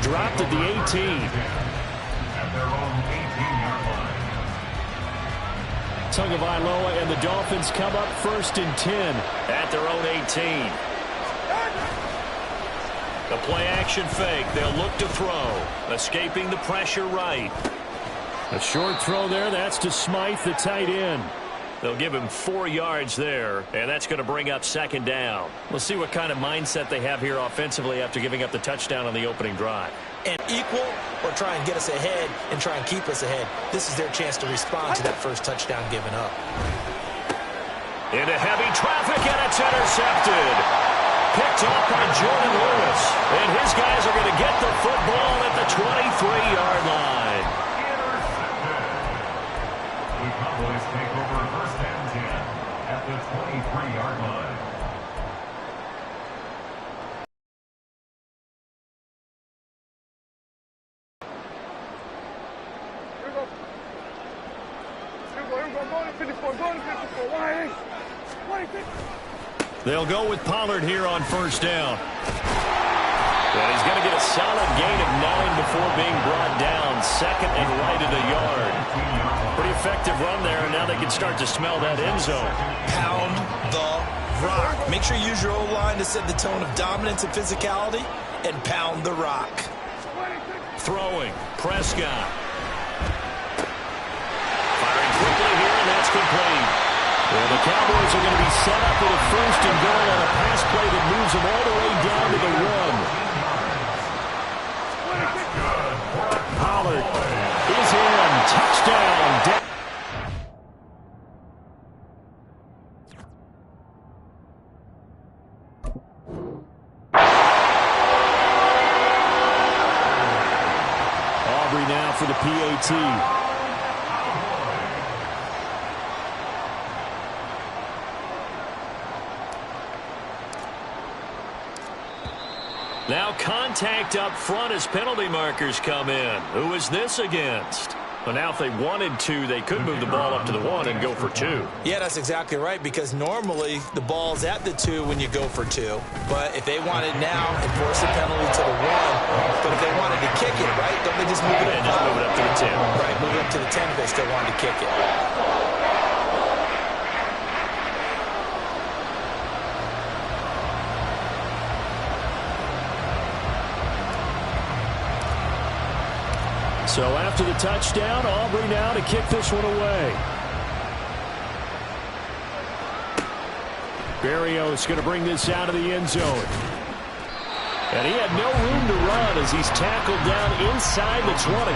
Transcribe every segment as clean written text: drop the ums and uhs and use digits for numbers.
dropped at the 18. Tagovailoa and the Dolphins come up 1st and 10 at their own 18. The play action fake. They'll look to throw. Escaping the pressure right. A short throw there. That's to Smythe, the tight end. They'll give him 4 yards there, and that's going to bring up 2nd down. We'll see what kind of mindset they have here offensively after giving up the touchdown on the opening drive. And equal or try and get us ahead and try and keep us ahead. This is their chance to respond to that first touchdown given up. Into heavy traffic, and it's intercepted. Picked off by Jordan Lewis. And his guys are going to get the football at the 23-yard line. The Cowboys take over 1st and 10 at the 23-yard line. They'll go with Pollard here on 1st down. And he's going to get a solid gain of 9 before being brought down. 2nd and right at a yard. Pretty effective run there, and now they can start to smell that end zone. Pound the rock. Make sure you use your O-line to set the tone of dominance and physicality, and pound the rock. Throwing. Prescott. Firing quickly here, and that's complete. Well, the Cowboys are going to be set up with a 1st and goal on a pass play that moves them all the way down to the 1. Pollard is in. Touchdown. Aubrey now for the PAT. Now contact up front as penalty markers come in. Who is this against? Well, now if they wanted to, they could move the ball up to the 1 and go for 2. Yeah, that's exactly right, because normally the ball's at the 2 when you go for 2. But if they wanted now, enforce a penalty to the 1. But if they wanted to kick it, right, don't they just move it up? Just move it up to the 10. Right, move it up to the 10 if they still wanted to kick it. So after the touchdown, Aubrey now to kick this one away. Berrios going to bring this out of the end zone. And he had no room to run as he's tackled down inside the 20.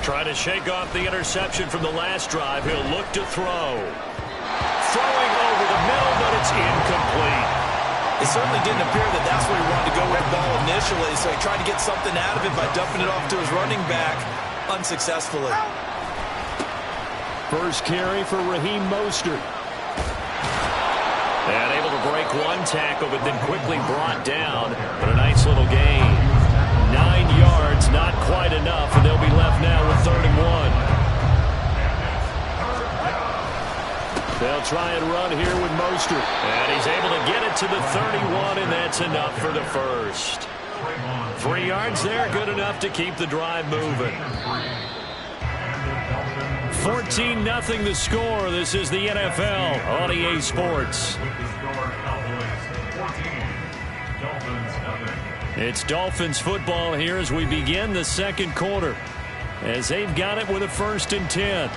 Trying to shake off the interception from the last drive. He'll look to throw. Throwing over the middle, but it's incomplete. It certainly didn't appear that that's where he wanted to go with the ball initially, so he tried to get something out of it by dumping it off to his running back unsuccessfully. First carry for Raheem Mostert. And able to break one tackle, but then quickly brought down. But a nice little gain. 9 yards, not quite enough, and they'll be left now with 3rd and 1. They'll try and run here with Mostert. And he's able to get it to the 31, and that's enough for the first. 3 yards there, good enough to keep the drive moving. 14-0 the score. This is the NFL on EA Sports. It's Dolphins football here as we begin the 2nd quarter, as they've got it with a 1st and 10.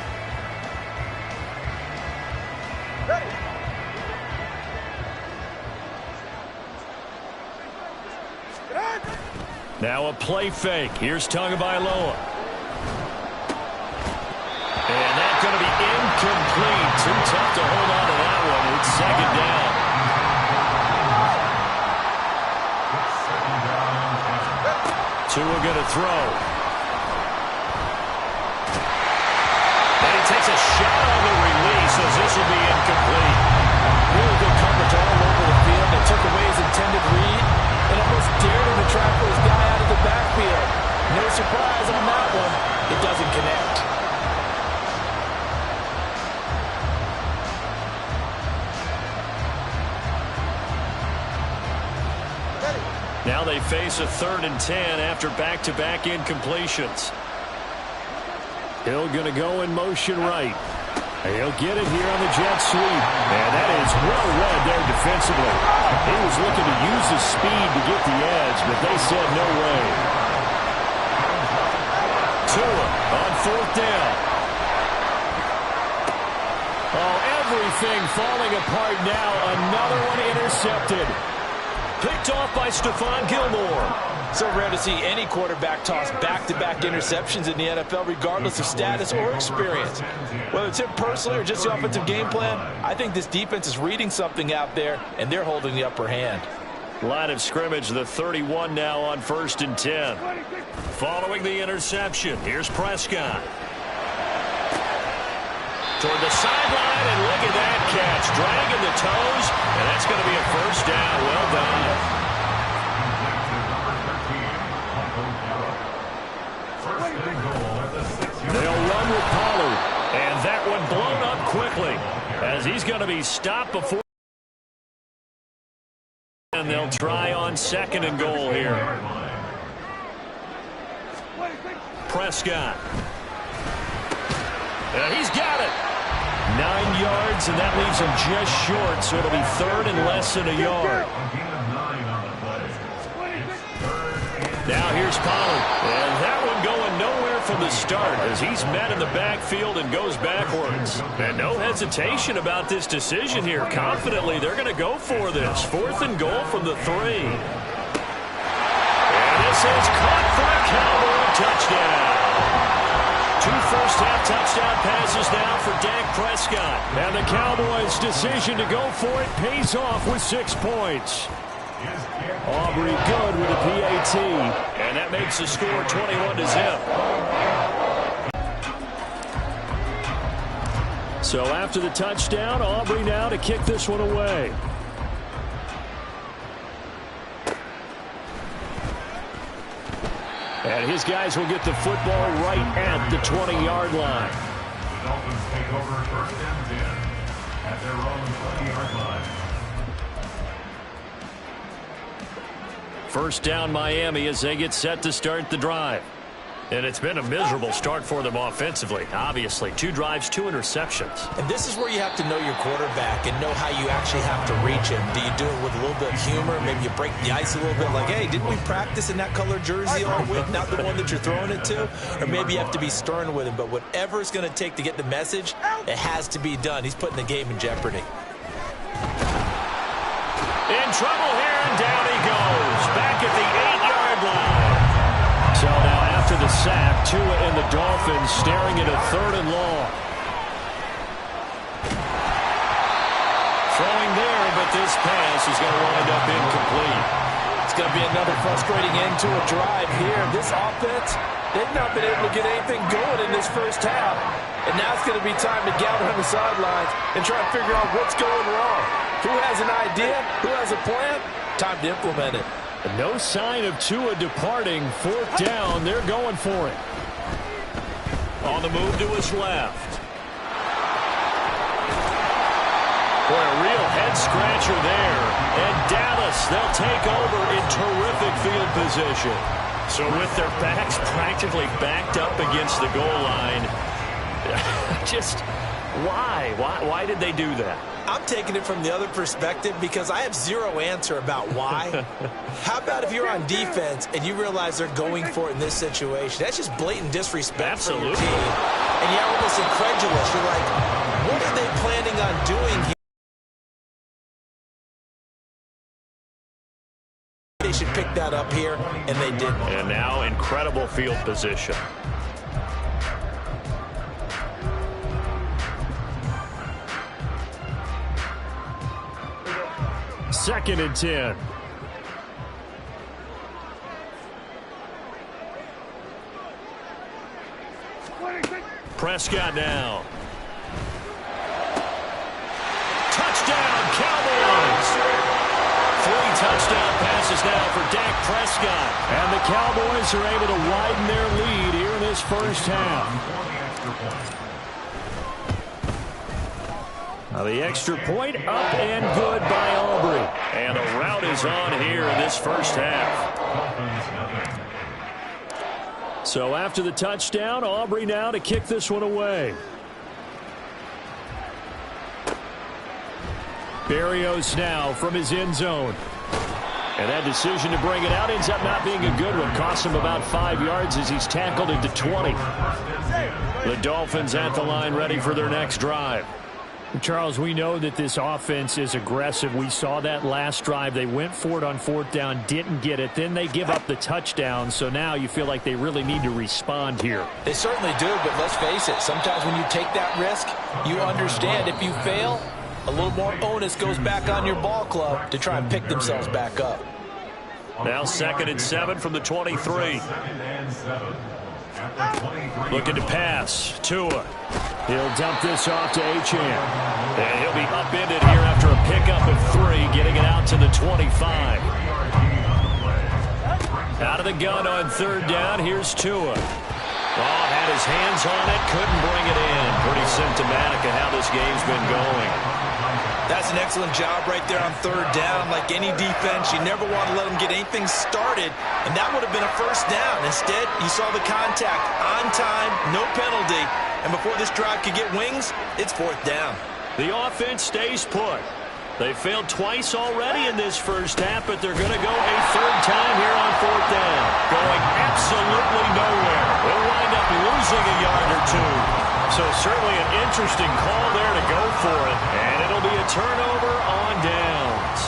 Now a play fake. Here's Tagovailoa. And that's going to be incomplete. Too tough to hold on to that one. It's 2nd down. Tua going to throw. And he takes a shot on the release as this will be incomplete. Really good coverage all over the field. They took away his intended read and almost dared him to tackle his guy out of the backfield. No surprise on that one. It doesn't connect. Now they face a 3rd and 10 after back-to-back incompletions. Hill going to go in motion right. He'll get it here on the jet sweep. And that is well read there defensively. He was looking to use his speed to get the edge, but they said no way. Tua on 4th down. Oh, everything falling apart now. Another one intercepted. Picked off by Stephon Gilmore. So rare to see any quarterback toss back-to-back interceptions in the NFL, regardless of status or experience. Whether it's him personally or just the offensive game plan, I think this defense is reading something out there, and they're holding the upper hand. Line of scrimmage, the 31 now on 1st and 10. Following the interception, here's Prescott. Toward the sideline, and look at that catch. Dragging the toes, and that's going to be a 1st down. Well done. They'll run with Pollard, and that one blown up quickly as he's going to be stopped before. And they'll try on 2nd and goal here. Prescott. And he's got it. 9 yards, and that leaves him just short, so it'll be 3rd and less than a yard. Now here's Pollard, and that one going nowhere from the start as he's met in the backfield and goes backwards. And no hesitation about this decision here. Confidently, they're going to go for this. 4th and goal from the 3. And this is caught for a Cowboy touchdown. 2 first-half touchdown passes now for Dak Prescott. And the Cowboys' decision to go for it pays off with 6 points. Aubrey good with a PAT. And that makes the score 21-0. So after the touchdown, Aubrey now to kick this one away. And his guys will get the football right at the 20-yard line. The Dolphins take over 1st and 10 at their own 20-yard line. 1st down Miami as they get set to start the drive. And it's been a miserable start for them offensively. Obviously, 2 drives, 2 interceptions. And this is where you have to know your quarterback and know how you actually have to reach him. Do you do it with a little bit of humor? Maybe you break the ice a little bit like, hey, didn't we practice in that color jersey all week, not the one that you're throwing it to? Or maybe you have to be stern with him. But whatever it's going to take to get the message, it has to be done. He's putting the game in jeopardy. In trouble here, and down he goes. Back at the 8-yard line. So now after the sack, Tua and the Dolphins staring at a 3rd and long. Throwing there, but this pass is going to wind up incomplete. It's going to be another frustrating end to a drive here. This offense, they've not been able to get anything going in this 1st half. And now it's going to be time to gather on the sidelines and try to figure out what's going wrong. Who has an idea? Who has a plan? Time to implement it. No sign of Tua departing. 4th down. They're going for it. On the move to his left. Boy, a real head-scratcher there. And Dallas, they'll take over in terrific field position. So with their backs practically backed up against the goal line, just why? Why did they do that? I'm taking it from the other perspective because I have zero answer about why. How about if you're on defense and you realize they're going for it in this situation? That's just blatant disrespect for your team. And you're almost incredulous. You're like, what are they planning on doing here? They should pick that up here, and they didn't. And now incredible field position. Second and 10. Prescott now. Touchdown, Cowboys! 3 touchdown passes now for Dak Prescott. And the Cowboys are able to widen their lead here in this 1st half. The extra point up and good by Aubrey. And a rout is on here in this first half. So after the touchdown, Aubrey now to kick this one away. Berrios now from his end zone. And that decision to bring it out ends up not being a good one. Costs him about 5 yards as he's tackled into 20. The Dolphins at the line ready for their next drive. Charles, we know that this offense is aggressive. We saw that last drive. They went for it on fourth down, didn't get it. Then they give up the touchdown. So now you feel like they really need to respond here. They certainly do, but let's face it. Sometimes when you take that risk, you understand if you fail, a little more onus goes back on your ball club to try and pick themselves back up. Now 2nd and 7 from the 23. Looking to pass. Tua. He'll dump this off to Achane. And he'll be upended here after a pickup of 3, getting it out to the 25. Out of the gun on 3rd down. Here's Tua. Oh, had his hands on it, couldn't bring it in. Pretty symptomatic of how this game's been going. That's an excellent job right there on 3rd down. Like any defense, you never want to let them get anything started, and that would have been a first down. Instead, you saw the contact on time, no penalty, and before this drive could get wings, it's 4th down. The offense stays put. They failed twice already in this first half, but they're going to go a 3rd time here on 4th down. Going absolutely nowhere. They'll wind up losing a yard or 2. So certainly an interesting call there to go for it. And it'll be a turnover on downs.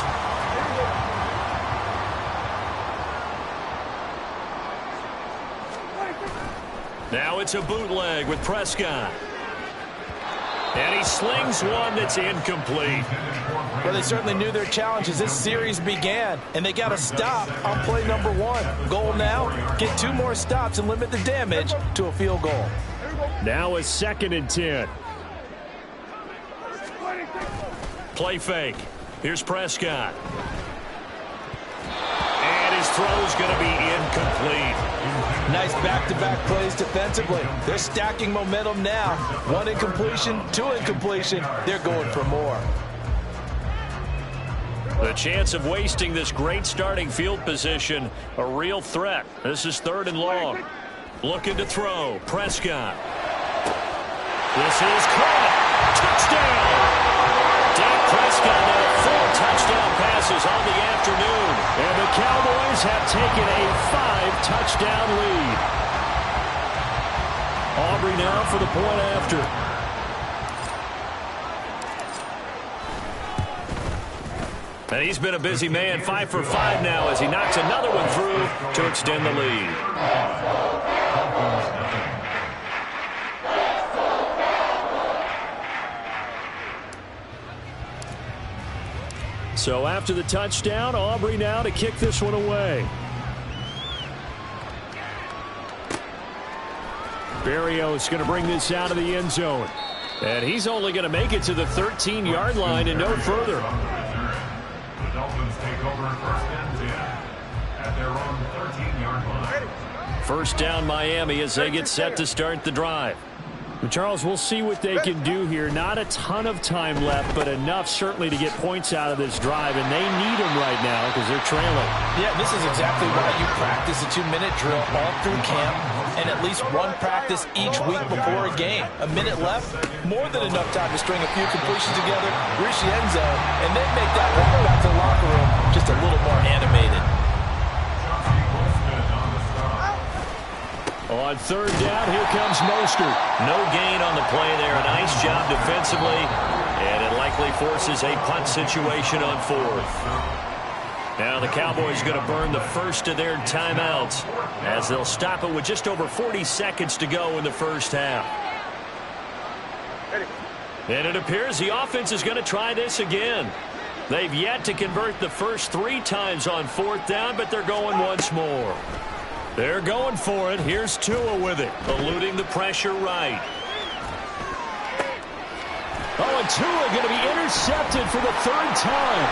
Now it's a bootleg with Prescott. And he slings one that's incomplete. Well, they certainly knew their challenge as this series began, and they got a stop on play number 1. Goal now, get 2 more stops and limit the damage to a field goal. Now a 2nd and 10. Play fake. Here's Prescott. And his throw's going to be incomplete. Nice back-to-back plays defensively. They're stacking momentum now. 1 incompletion, 2 incompletion. They're going for more. The chance of wasting this great starting field position, a real threat. This is 3rd and long. Looking to throw. Prescott. This is caught. Touchdown. Dak Prescott now 4 touchdown passes on the afternoon. And the Cowboys have taken a 5-touchdown lead. Aubrey now for the point after. And he's been a busy man, 5 for 5 now as he knocks another one through to extend the lead. So after the touchdown, Aubrey now to kick this one away. Berrios going to bring this out of the end zone. And he's only going to make it to the 13-yard line and no further. The Dolphins take over 1st and 10 at their own 13-yard line. First down Miami as they get set to start the drive. Charles, we'll see what they can do here. Not a ton of time left, but enough certainly to get points out of this drive, and they need them right now because they're trailing. Yeah, this is exactly why you practice a 2-minute drill all through camp and at least 1 practice each week before a game. A minute left, more than enough time to string a few completions together, reach the end zone, and then make that walk back to the locker room just a little more animated. On 3rd down, here comes Mostert. No gain on the play there. A nice job defensively, and it likely forces a punt situation on 4th. Now the Cowboys going to burn the first of their timeouts as they'll stop it with just over 40 seconds to go in the first half. And it appears the offense is going to try this again. They've yet to convert the first 3 times on 4th down, but they're going once more. They're going for it. Here's Tua with it, eluding the pressure right. Oh, and Tua going to be intercepted for the 3rd time.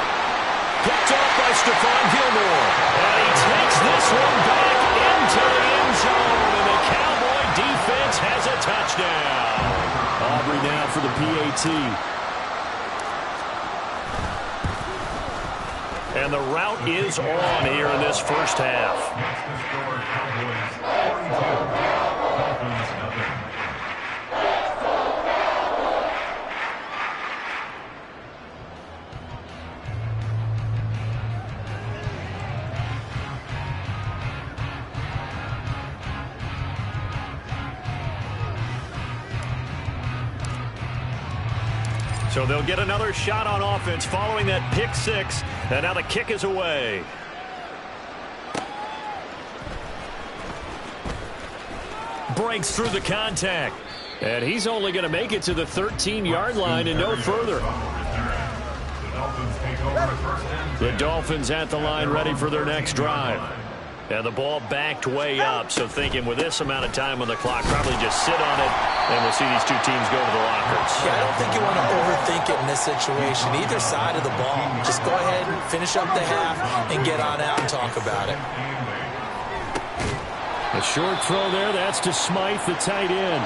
Picked off by Stephon Gilmore. And he takes this one back into the end zone, and the Cowboy defense has a touchdown. Aubrey now for the PAT. And the rout is on here in this first half. So they'll get another shot on offense following that pick six. And now the kick is away. Breaks through the contact. And he's only going to make it to the 13-yard line and no further. The Dolphins at the line ready for their next drive. And the ball backed way up, so thinking with this amount of time on the clock, probably just sit on it, and we'll see these two teams go to the lockers. Yeah, I don't think you want to overthink it in this situation, either side of the ball. Just go ahead and finish up the half and get on out and talk about it. A short throw there, that's to Smythe, the tight end.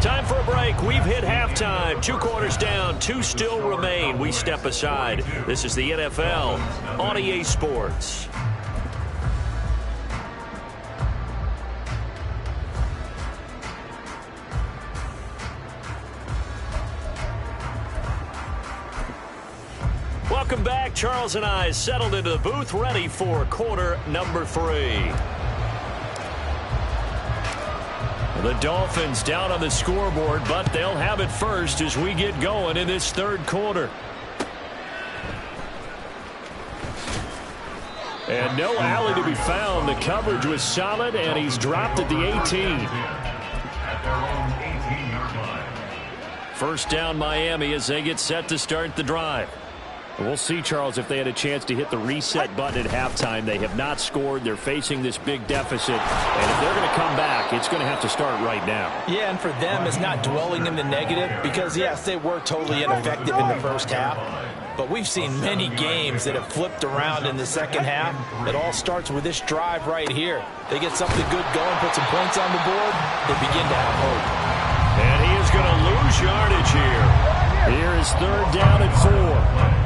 Time for a break. We've hit halftime. 2 quarters down, 2 still remain. We step aside. This is the NFL on EA Sports. Welcome back. Charles and I settled into the booth, ready for quarter number 3. The Dolphins down on the scoreboard, but they'll have it first as we get going in this third quarter. And no alley to be found. The coverage was solid, and he's dropped at the 18. First down, Miami, as they get set to start the drive. We'll see, Charles, if they had a chance to hit the reset button at halftime. They have not scored. They're facing this big deficit. And if they're going to come back, it's going to have to start right now. Yeah, and for them, it's not dwelling in the negative because, yes, they were totally ineffective in the first half. But we've seen many games that have flipped around in the second half. It all starts with this drive right here. They get something good going, put some points on the board, they begin to have hope. And he is going to lose yardage here. Here is third down at 4.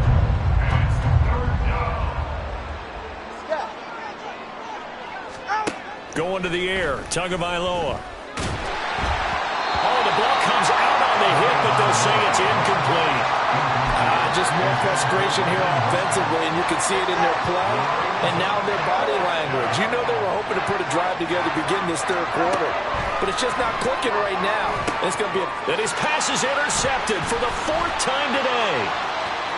Going to the air, Tagovailoa. Oh, the ball comes out on the hit, but they'll say it's incomplete. Just more frustration here offensively, and you can see it in their play, and now their body language. You know they were hoping to put a drive together to begin this third quarter, but it's just not clicking right now. It's going to be And his pass is intercepted for the 4th time today.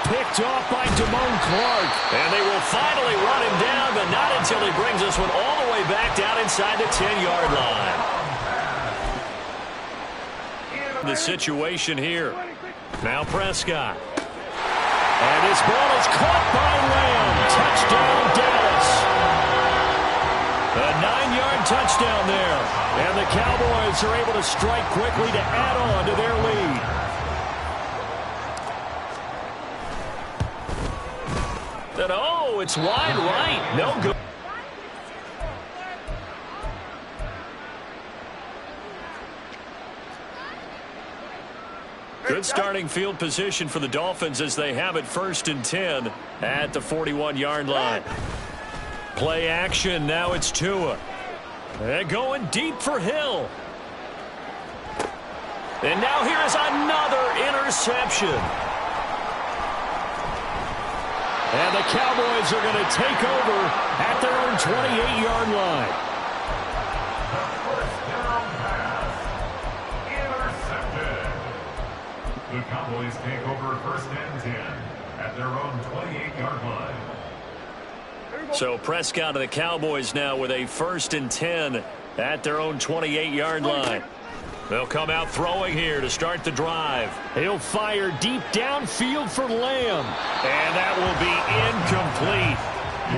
Picked off by Damone Clark. And they will finally run him down, but not until he brings this one all the way back down inside the 10-yard line. The situation here. Now Prescott. And this ball is caught by Lamb. Touchdown, Dallas. A 9-yard touchdown there. And the Cowboys are able to strike quickly to add on to their lead. And oh, it's wide right. No good. Good starting field position for the Dolphins as they have it 1st and 10 at the 41-yard line. Play action. Now it's Tua. And going deep for Hill. And now here is another interception. And the Cowboys are going to take over at their own 28-yard line. The Cowboys take over 1st and 10 at their own 28-yard line. So Prescott and the Cowboys now with a 1st and 10 at their own 28-yard line. They'll come out throwing here to start the drive. He'll fire deep downfield for Lamb. And that will be incomplete.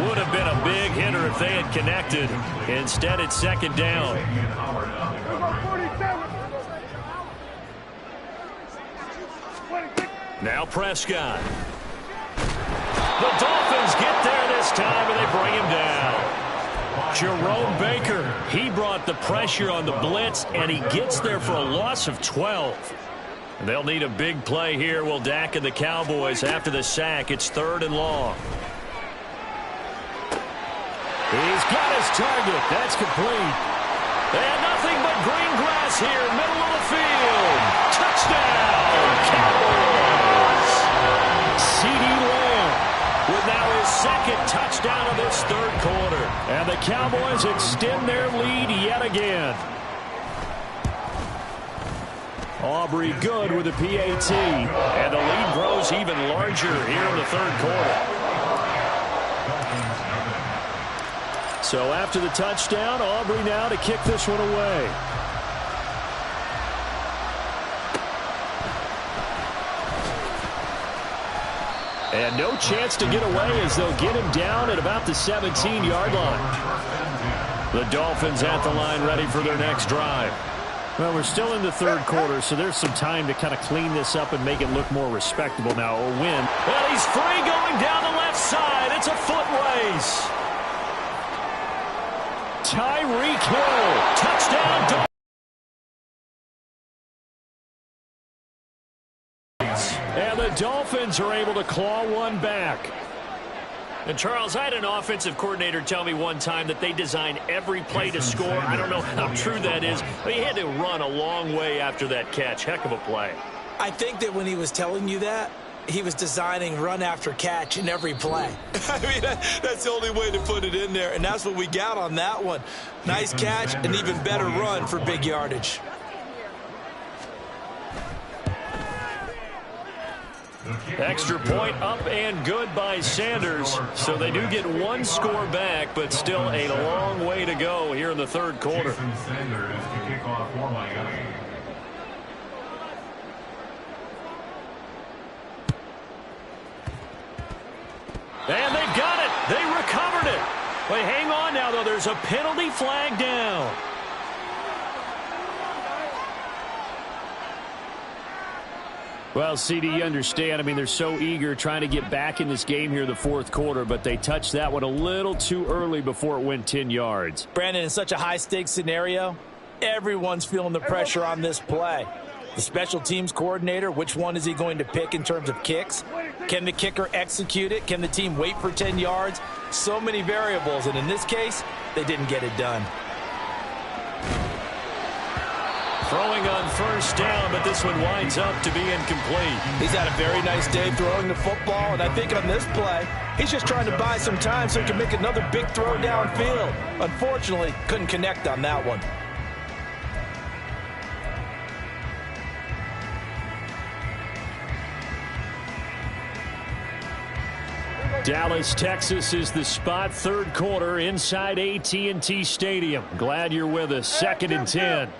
Would have been a big hitter if they had connected. Instead, it's 2nd down. Now Prescott. The Dolphins get there this time, and they bring him down. Jerome Baker, he brought the pressure on the blitz, and he gets there for a loss of 12. They'll need a big play here. Will Dak and the Cowboys after the sack. It's 3rd and long. He's got his target. That's complete. And nothing but green grass here, middle of the field. Touchdown, Cowboys. CeeDee Lamb with now his 2nd touchdown of this 3rd quarter. And the Cowboys extend their lead yet again. Aubrey good with a PAT. And the lead grows even larger here in the 3rd quarter. So after the touchdown, Aubrey now to kick this one away. And no chance to get away as they'll get him down at about the 17-yard line. The Dolphins at the line ready for their next drive. Well, we're still in the 3rd quarter, so there's some time to kind of clean this up and make it look more respectable now, or win. Well, he's free going down the left side. It's a foot race. Tyreek Hill, touchdown. And the Dolphins are able to claw one back. And, Charles, I had an offensive coordinator tell me one time that they design every play to score. I don't know how true that is, but he had to run a long way after that catch. Heck of a play. I think that when he was telling you that, he was designing run after catch in every play. I mean, that's the only way to put it in there, and that's what we got on that one. Nice catch, an even better run for big yardage. Extra point up and good by Sanders. So they do get one score back, but still a long way to go here in the 3rd quarter. Jason Sanders to kick off for Miami. And they've got it. They recovered it. Wait, hang on now, though. There's a penalty flag down. Well, CD, you understand. I mean, they're so eager trying to get back in this game here in the 4th quarter, but they touched that one a little too early before it went 10 yards. Brandon, in such a high-stakes scenario, everyone's feeling the pressure on this play. The special teams coordinator, which one is he going to pick in terms of kicks? Can the kicker execute it? Can the team wait for 10 yards? So many variables, and in this case, they didn't get it done. Throwing on 1st down, but this one winds up to be incomplete. He's had a very nice day throwing the football, and I think on this play, he's just trying to buy some time so he can make another big throw downfield. Unfortunately, couldn't connect on that one. Dallas, Texas is the spot. 3rd quarter inside AT&T Stadium. Glad you're with us. 2nd and 10.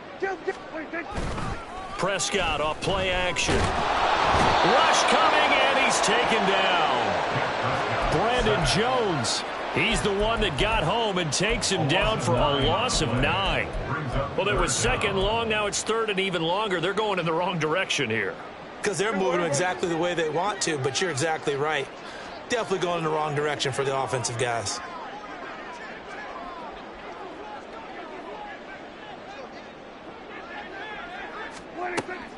Prescott off play action. Rush coming, and he's taken down. Brandon Jones. He's the one that got home and takes him down for a loss of 9. Well, it was 2nd long. Now it's 3rd and even longer. They're going in the wrong direction here. Because they're moving exactly the way they want to, but you're exactly right. Definitely going in the wrong direction for the offensive guys.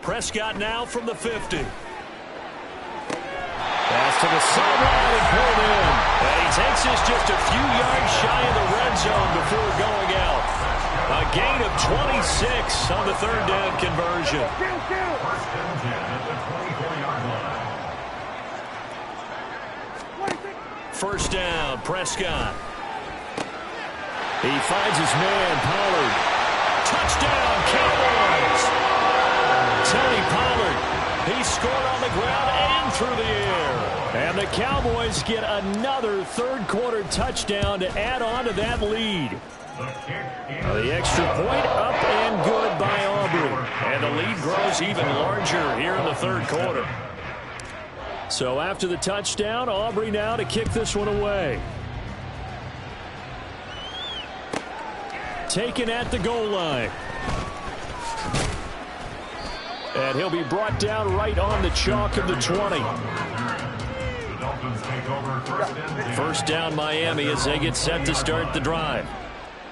Prescott now from the 50. Pass to the sideline and pulled in. And he takes this just a few yards shy of the red zone before going out. A gain of 26 on the 3rd down conversion. First and 10 at the 24-yard line. 1st down, Prescott. He finds his man, Pollard. Touchdown, Cowboys! Tony Pollard, he scored on the ground and through the air. And the Cowboys get another 3rd quarter touchdown to add on to that lead. The extra point up and good by Aubrey. And the lead grows even larger here in the 3rd quarter. So after the touchdown, Aubrey now to kick this one away. Taken at the goal line. And he'll be brought down right on the chalk of the 20. Dolphins take over 1st and 10. 1st down Miami as they get set to start the drive.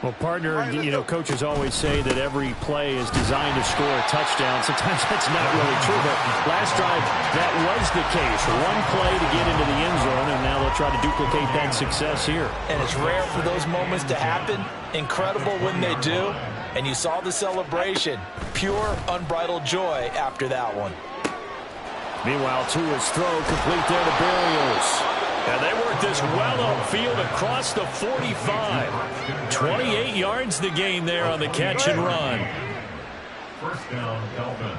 Well, partner, coaches always say that every play is designed to score a touchdown. Sometimes that's not really true, but last drive, that was the case. One play to get into the end zone, and now they'll try to duplicate that success here. And it's rare for those moments to happen. Incredible when they do. And you saw the celebration. Pure, unbridled joy after that one. Meanwhile, Tua's throw complete there to Berrios. And they work this well upfield across the 45. 28 yards the gain there on the catch and run. First down, Dolphins.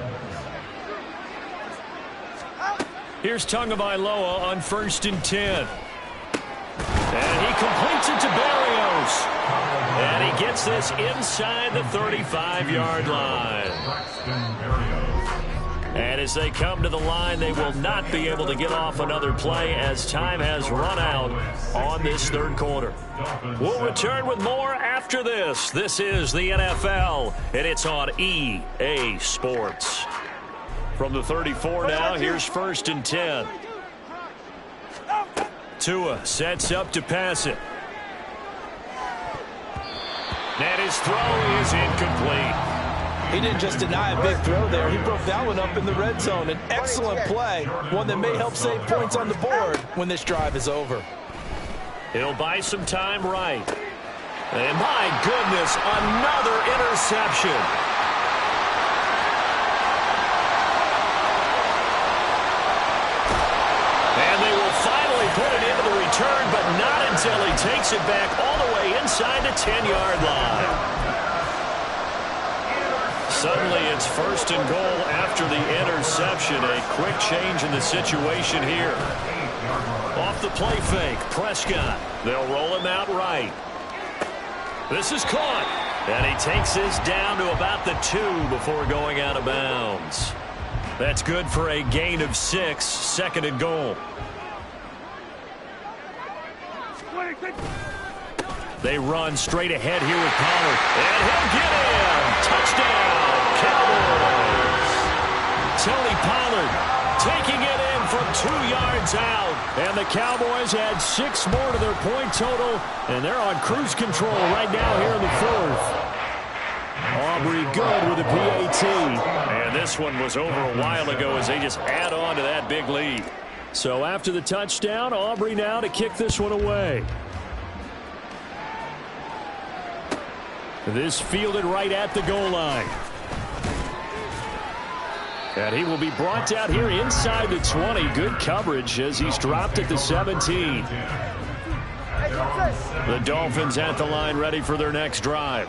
Here's Tagovailoa on 1st and 10. And he completes it to Berrios. And he gets this inside the 35-yard line. And as they come to the line, they will not be able to get off another play as time has run out on this third quarter. We'll return with more after this. This is the NFL, and it's on EA Sports. From the 34 now, here's 1st and 10. Tua sets up to pass it. And his throw is incomplete. He didn't just deny a big throw there. He broke that one up in the red zone. An excellent play, one that may help save points on the board when this drive is over. He'll buy some time right. And my goodness, another interception. And they will finally put it into the return, but not until he takes it back all the way inside the 10-yard line. Suddenly it's 1st and goal after the interception. A quick change in the situation here. Off the play fake, Prescott. They'll roll him out right. This is caught. And he takes this down to about the 2 before going out of bounds. That's good for a gain of 6, 2nd and goal. They run straight ahead here with Pollard. And he'll get in. Touchdown, Cowboys. Tony Pollard taking it in from 2 yards out. And the Cowboys add 6 more to their point total. And they're on cruise control right now here in the 4th. Aubrey good with a PAT. And this one was over a while ago as they just add on to that big lead. So after the touchdown, Aubrey now to kick this one away. This fielded right at the goal line. And he will be brought down here inside the 20. Good coverage as he's dropped at the 17. The Dolphins at the line ready for their next drive.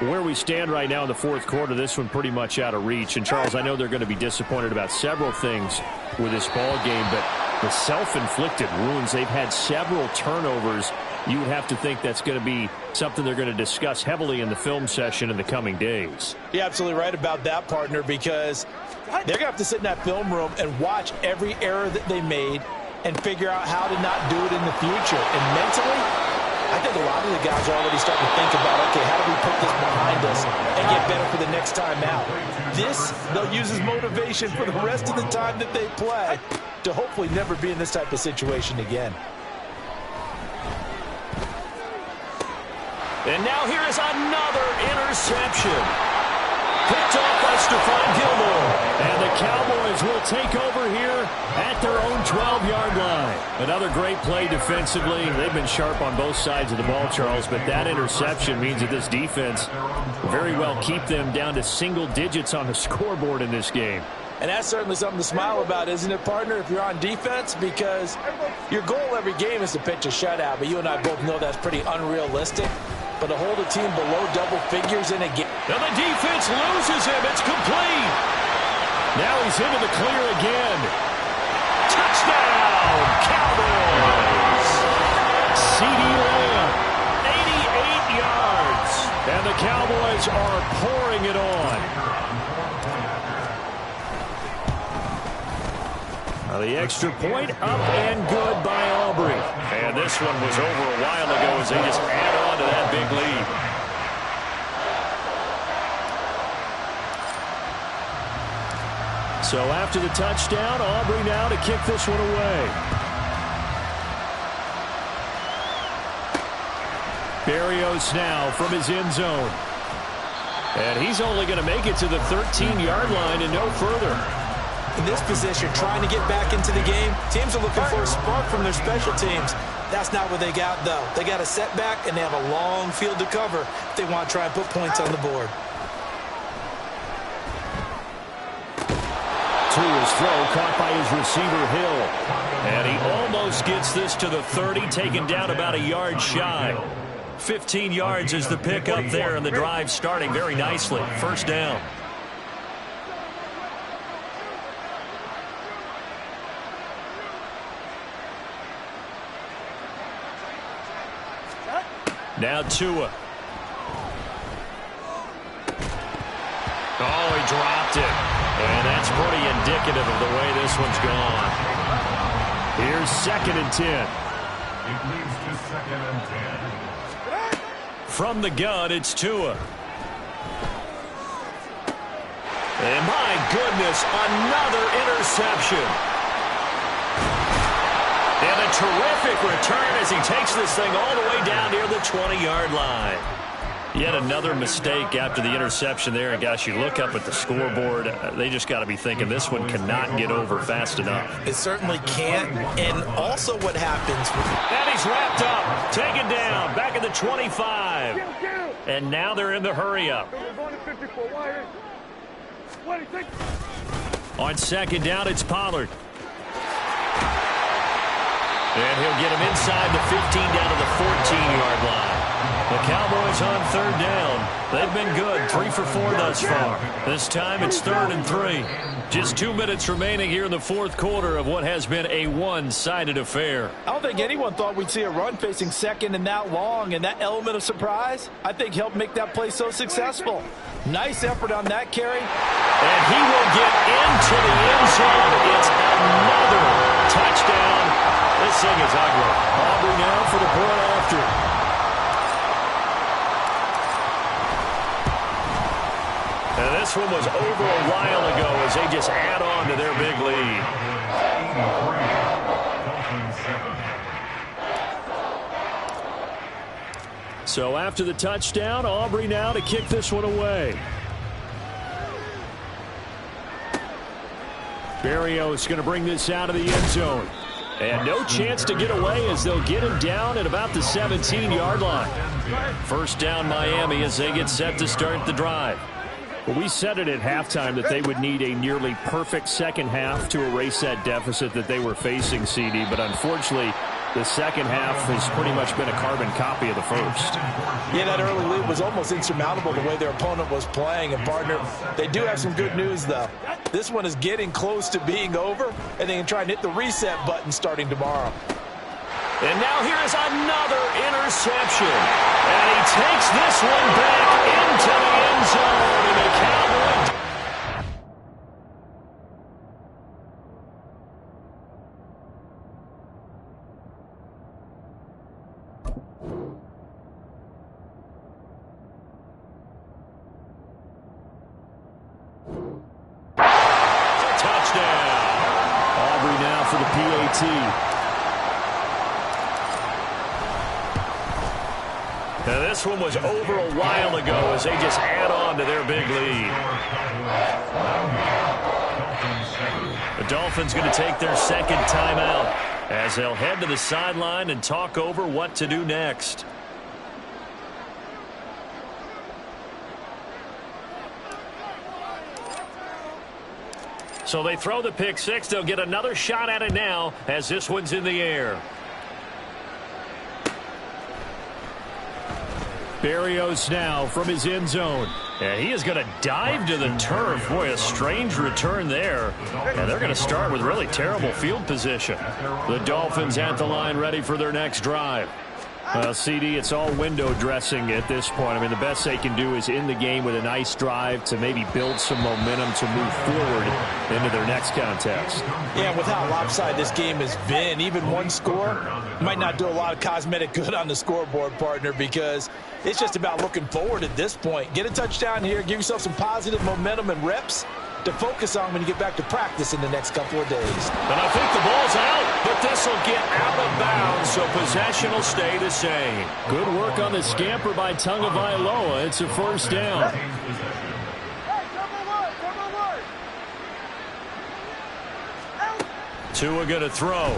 Where we stand right now in the 4th quarter, this one pretty much out of reach. And, Charles, I know they're going to be disappointed about several things with this ball game, but the self-inflicted wounds, they've had several turnovers. You would have to think that's going to be something they're going to discuss heavily in the film session in the coming days. You're absolutely right about that, partner, because they're going to have to sit in that film room and watch every error that they made and figure out how to not do it in the future. And mentally, I think a lot of the guys are already starting to think about, okay, how do we put this behind us and get better for the next time out? This, they'll use as motivation for the rest of the time that they play to hopefully never be in this type of situation again. And now here is another interception. Picked off by Stephon Gilmore. And the Cowboys will take over here at their own 12-yard line. Another great play defensively. They've been sharp on both sides of the ball, Charles, but that interception means that this defense very well keep them down to single digits on the scoreboard in this game. And that's certainly something to smile about, isn't it, partner, if you're on defense? Because your goal every game is to pitch a shutout, but you and I both know that's pretty unrealistic. But to hold a team below double figures in a game. Now the defense loses him. It's complete. Now he's into the clear again. Touchdown, Cowboys. CeeDee Lamb, 88 yards. And the Cowboys are pouring it on. Now the extra point up and good by Aubrey. And this one was over a while ago as they just add on to that big lead. So after the touchdown, Aubrey now to kick this one away. Berrios now from his end zone. And he's only going to make it to the 13-yard line and no further. In this position, trying to get back into the game, teams are looking for a spark from their special teams. That's not what they got, though. They got a setback, and they have a long field to cover if they want to try and put points on the board. Tua's throw caught by his receiver, Hill. And he almost gets this to the 30, taken down about a yard shy. 15 yards is the pickup there, and the drive starting very nicely. First down. Now Tua. Oh, he dropped it. And that's pretty indicative of the way this one's gone. Here's 2nd and 10. It leads to 2nd and 10. From the gun, it's Tua. And my goodness, another interception. And a terrific return as he takes this thing all the way down near the 20-yard line. Yet another mistake after the interception there. And, gosh, you look up at the scoreboard, they just got to be thinking this one cannot get over fast enough. It certainly can't. And also what happens. And he's wrapped up, taken down, back at the 25. And now they're in the hurry-up. On 2nd down, it's Pollard. And he'll get him inside the 15 down to the 14-yard line. The Cowboys on 3rd down. They've been good, 3 for 4 thus far. This time it's 3rd and 3. Just 2 minutes remaining here in the 4th quarter of what has been a one-sided affair. I don't think anyone thought we'd see a run facing 2nd and that long, and that element of surprise, I think, helped make that play so successful. Nice effort on that carry. And he will get into the end zone. It's another touchdown. This thing is ugly. Aubrey now for the point after. And this one was over a while ago as they just add on to their big lead. So after the touchdown, Aubrey now to kick this one away. Berrios going to bring this out of the end zone. And no chance to get away as they'll get him down at about the 17-yard line. First down Miami as they get set to start the drive. Well, we said it at halftime that they would need a nearly perfect second half to erase that deficit that they were facing, CD. But unfortunately, the second half has pretty much been a carbon copy of the first. Yeah, that early lead was almost insurmountable the way their opponent was playing. And, partner, they do have some good news, though. This one is getting close to being over, and they can try and hit the reset button starting tomorrow. And now here is another interception. And he takes this one back into the end zone. And the Cowboys. Touchdown. Aubrey now for the PAT. Now this one was over a while ago as they just add on to their big lead. The Dolphins going to take their second timeout as they'll head to the sideline and talk over what to do next. So they throw the pick six. They'll get another shot at it now as this one's in the air. Berrios now from his end zone. And he is going to dive to the turf. Boy, a strange return there. And they're going to start with really terrible field position. The Dolphins at the line ready for their next drive. CD, it's all window dressing at this point. I mean, the best they can do is in the game with a nice drive to maybe build some momentum to move forward into their next contest. Yeah, with how lopsided this game has been, even one score might not do a lot of cosmetic good on the scoreboard, partner, because it's just about looking forward at this point. Get a touchdown here, give yourself some positive momentum and reps, to focus on when you get back to practice in the next couple of days. And I think the ball's out, but this will get out of bounds, so possession will stay the same. Good work on the scamper by Tagovailoa. It's a first down. Tua going to throw.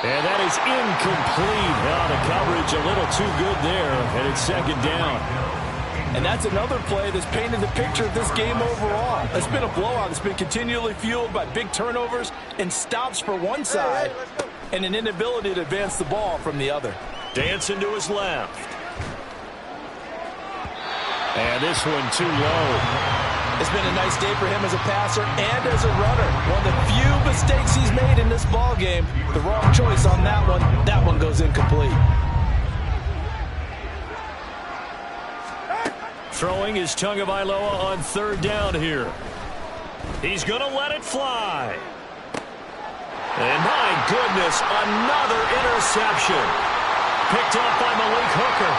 And that is incomplete. The coverage a little too good there, and it's second down. And that's another play that's painted the picture of this game overall. It's been a blowout. It's been continually fueled by big turnovers and stops for one side and an inability to advance the ball from the other. Dancing to his left. And this one too low. It's been a nice day for him as a passer and as a runner. One of the few mistakes he's made in this ball game. The wrong choice on that one. That one goes incomplete. Throwing is Tagovailoa on third down here. He's going to let it fly. And my goodness, another interception. Picked off by Malik Hooker.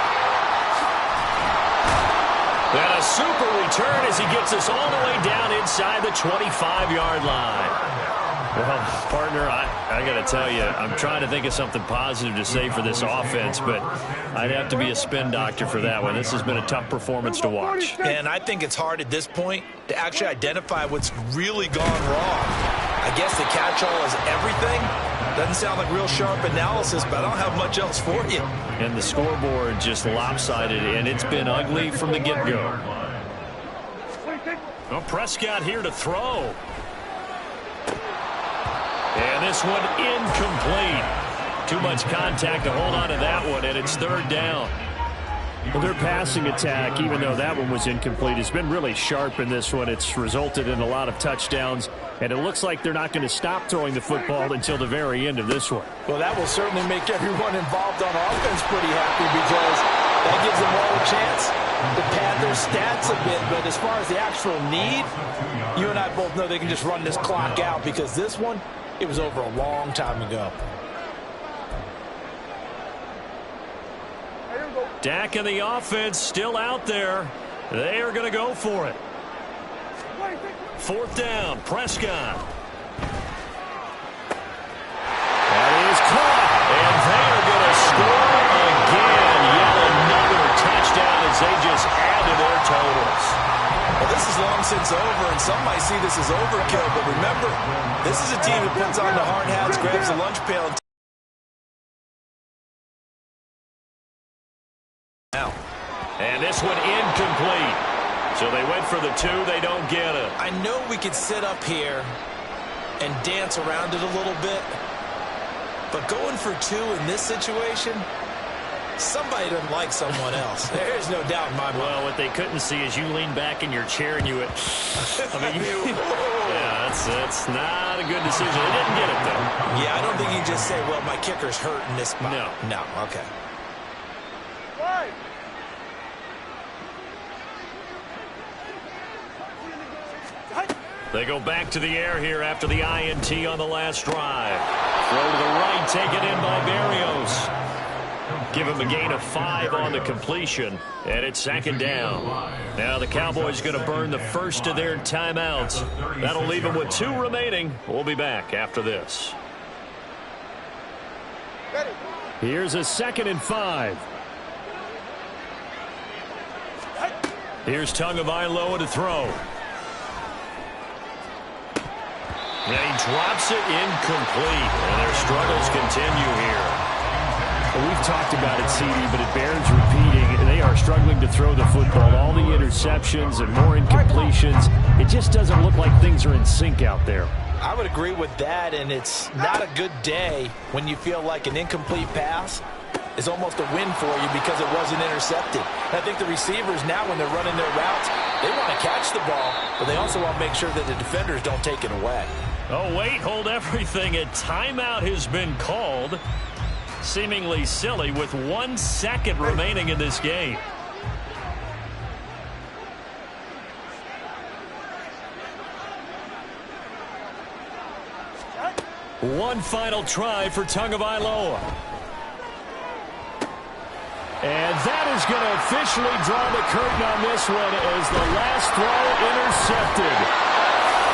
And a super return as he gets us all the way down inside the 25-yard line. Well, partner, I got to tell you, I'm trying to think of something positive to say for this offense, but I'd have to be a spin doctor for that one. This has been a tough performance to watch. And I think it's hard at this point to actually identify what's really gone wrong. I guess the catch-all is everything. Doesn't sound like real sharp analysis, but I don't have much else for you. And the scoreboard just lopsided, and it's been ugly from the get-go. Well, Prescott here to throw. And this one incomplete. Too much contact to hold on to that one, and it's third down. Well, their passing attack, even though that one was incomplete, has been really sharp in this one. It's resulted in a lot of touchdowns, and it looks like they're not going to stop throwing the football until the very end of this one. Well, that will certainly make everyone involved on offense pretty happy because that gives them all a chance to pad their stats a bit. But as far as the actual need, you and I both know they can just run this clock out because this one, it was over a long time ago. Dak and the offense still out there. They are going to go for it. Fourth down, Prescott. That is caught. And they are going to score again. Yet another touchdown as they just add to their totals. Well, this is long since over, and some might see this as overkill. But remember, this is a team that puts on the hard hats, grabs the lunch pail, and and this one incomplete. So they went for the two. They don't get it. I know we could sit up here and dance around it a little bit, but going for two in this situation, somebody doesn't like someone else. There's no doubt in my mind. Well, what they couldn't see is you lean back in your chair and you went, yeah, that's not a good decision. They didn't get it, though. Yeah, I don't think you can just say, well, my kicker's hurt in this spot. No, okay. They go back to the air here after the INT on the last drive. Throw to the right, taken in by Berrios. Give him a gain of 5 on the completion, and it's second down. Now the Cowboys going to burn the first of their timeouts. That'll leave them with 2 remaining. We'll be back after this. Here's a 2nd and 5. Here's Tagovailoa to throw. And he drops it incomplete. And their struggles continue here. Well, we've talked about it, CD, but it bears repeating. They are struggling to throw the football. All the interceptions and more incompletions. It just doesn't look like things are in sync out there. I would agree with that, and it's not a good day when you feel like an incomplete pass is almost a win for you because it wasn't intercepted. And I think the receivers now, when they're running their routes, they want to catch the ball, but they also want to make sure that the defenders don't take it away. Oh, wait, hold everything. A timeout has been called. Seemingly silly with 1 second remaining in this game. One final try for Tagovailoa. And that is going to officially draw the curtain on this one as the last throw intercepted.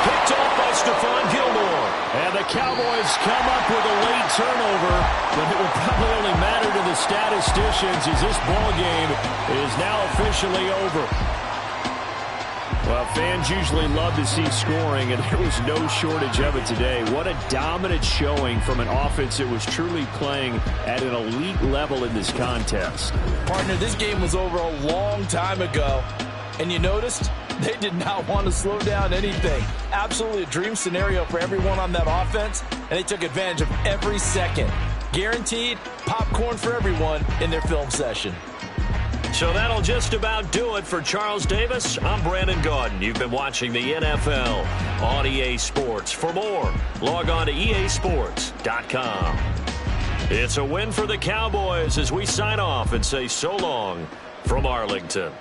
Picked off by Stephon Gilmore. And the Cowboys come up with a late turnover, but it will probably only matter to the statisticians as this ball game is now officially over. Well, fans usually love to see scoring, and there was no shortage of it today. What a dominant showing from an offense that was truly playing at an elite level in this contest. Partner, this game was over a long time ago, and you noticed they did not want to slow down anything. Absolutely a dream scenario for everyone on that offense, and they took advantage of every second. Guaranteed popcorn for everyone in their film session. So that'll just about do it for Charles Davis. I'm Brandon Gaudin. You've been watching the NFL on EA Sports. For more, log on to easports.com. It's a win for the Cowboys as we sign off and say so long from Arlington.